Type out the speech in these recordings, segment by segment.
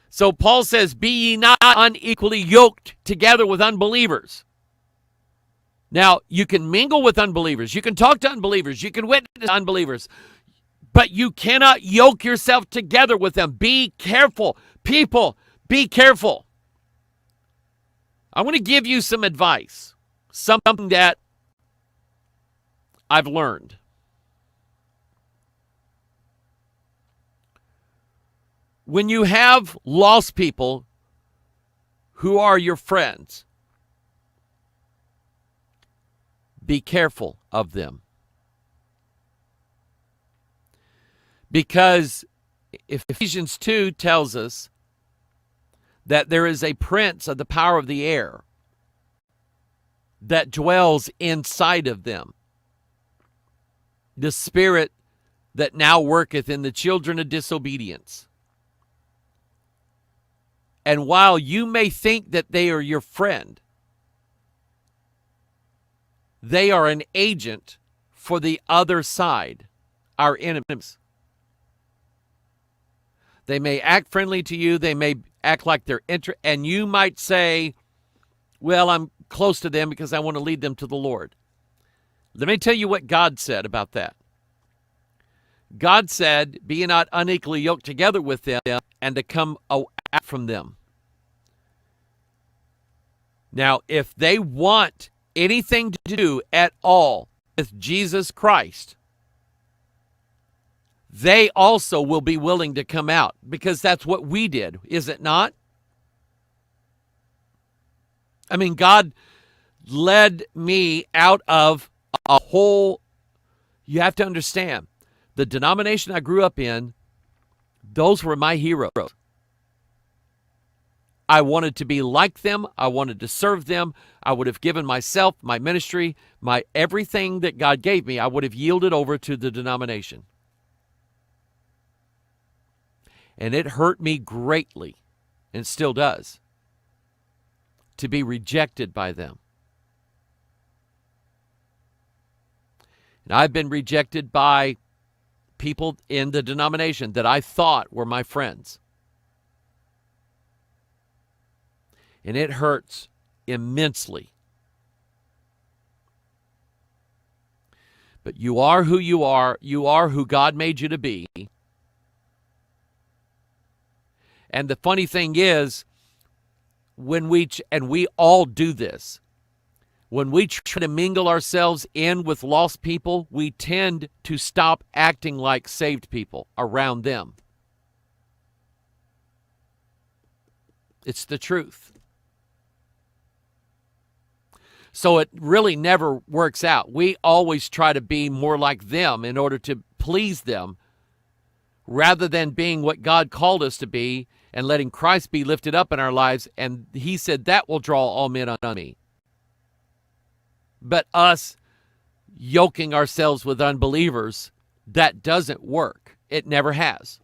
So Paul says, be ye not unequally yoked together with unbelievers. Now, you can mingle with unbelievers. You can talk to unbelievers. You can witness to unbelievers. But you cannot yoke yourself together with them. Be careful. People, be careful. I want to give you some advice. Something that I've learned. When you have lost people who are your friends, be careful of them. Because Ephesians 2 tells us that there is a prince of the power of the air that dwells inside of them. The spirit that now worketh in the children of disobedience. And while you may think that they are your friend, they are an agent for the other side, our enemies. They may act friendly to you. They may act like they're and you might say, well, I'm close to them because I want to lead them to the Lord. Let me tell you what God said about that. God said, be ye not unequally yoked together with them, and to come out from them. Now, if they want anything to do at all with Jesus Christ, they also will be willing to come out, because that's what we did, is it not? I mean, God led me out of a whole, you have to understand, the denomination I grew up in, those were my heroes. I wanted to be like them. I wanted to serve them. I would have given myself, my ministry, my everything that God gave me, I would have yielded over to the denomination. And it hurt me greatly, and still does, to be rejected by them. And I've been rejected by people in the denomination that I thought were my friends. And it hurts immensely. But you are who you are. You are who God made you to be. And the funny thing is, when we all do this, when we try to mingle ourselves in with lost people, we tend to stop acting like saved people around them. It's the truth. So it really never works out. We always try to be more like them in order to please them, rather than being what God called us to be and letting Christ be lifted up in our lives. And he said that will draw all men unto me. But us yoking ourselves with unbelievers, that doesn't work. It never has.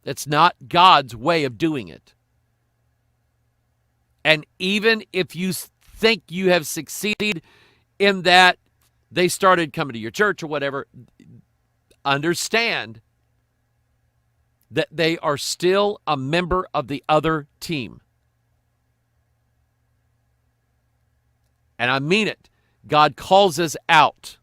It's not God's way of doing it. And even if you think you have succeeded in that, they started coming to your church or whatever, understand that they are still a member of the other team. And I mean it. God calls us out.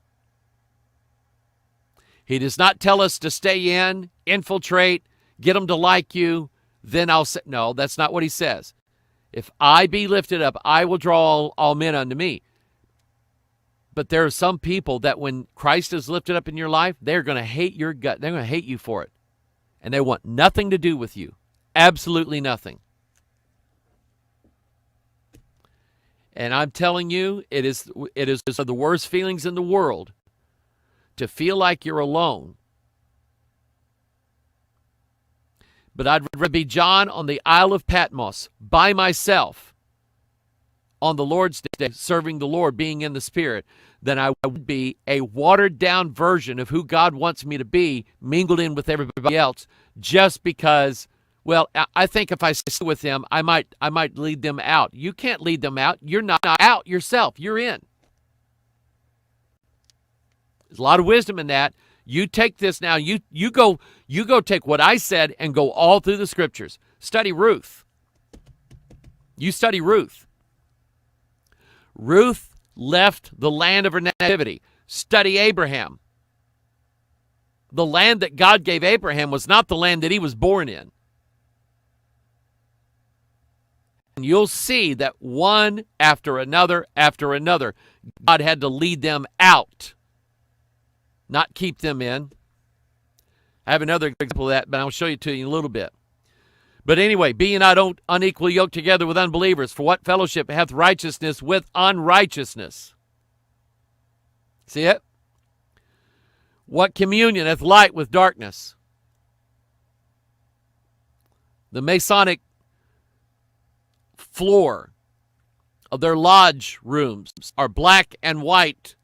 He does not tell us to stay in, infiltrate, get them to like you, then I'll say, no, that's not what he says. If I be lifted up, I will draw all men unto me. But there are some people that when Christ is lifted up in your life, they're going to hate your gut. They're going to hate you for it. And they want nothing to do with you. Absolutely nothing. And I'm telling you, it is the worst feelings in the world to feel like you're alone. But I'd rather be John on the Isle of Patmos by myself on the Lord's Day, serving the Lord, being in the Spirit, than I would be a watered-down version of who God wants me to be, mingled in with everybody else, just because, well, I think if I stay with them, I might lead them out. You can't lead them out. You're not out yourself. You're in. There's a lot of wisdom in that. You take this now. You go take what I said and go all through the scriptures. Study Ruth. You study Ruth. Ruth left the land of her nativity. Study Abraham. The land that God gave Abraham was not the land that he was born in. And you'll see that one after another, God had to lead them out, not keep them in. I have another example of that, but I'll show you to you in a little bit. But anyway, be ye not unequally yoked together with unbelievers. For what fellowship hath righteousness with unrighteousness? See it? What communion hath light with darkness? The Masonic floor of their lodge rooms are black and white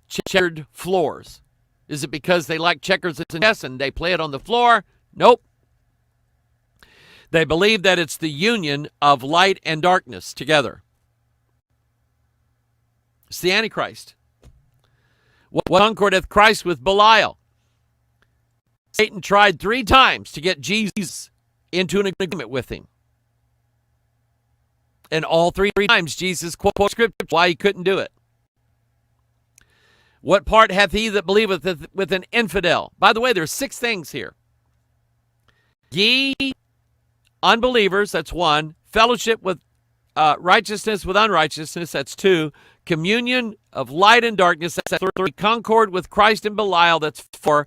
checkered floors. Is it because they like checkers and chess and they play it on the floor? Nope. They believe that it's the union of light and darkness together. It's the Antichrist. What concord hath Christ with Belial? Satan tried 3 times to get Jesus into an agreement with him. And all 3 times Jesus quotes scripture why he couldn't do it. What part hath he that believeth with an infidel? By the way, there's 6 things here. Ye unbelievers, that's 1. Fellowship with righteousness with unrighteousness, that's 2. Communion of light and darkness, that's 3. Concord with Christ and Belial, that's 4.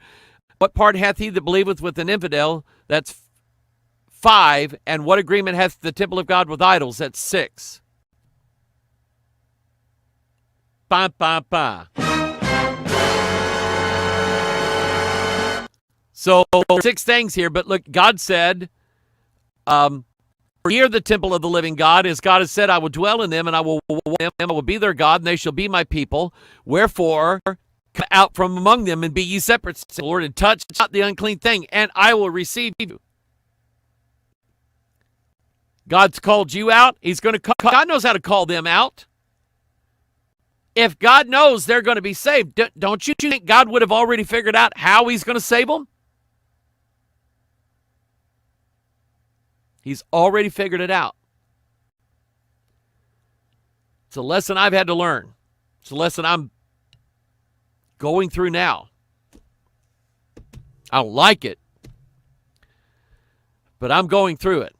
What part hath he that believeth with an infidel? That's 5. And what agreement hath the temple of God with idols? That's 6. Ba, ba, ba. So 6 things here, but look, God said, for ye are the temple of the living God, as God has said, I will dwell in them, and I will be their God, and they shall be my people. Wherefore, come out from among them, and be ye separate, saith the Lord, and touch not the unclean thing, and I will receive you. God's called you out. He's going to call. God knows how to call them out. If God knows they're going to be saved, don't you think God would have already figured out how he's going to save them? He's already figured it out. It's a lesson I've had to learn. It's a lesson I'm going through now. I don't like it, but I'm going through it.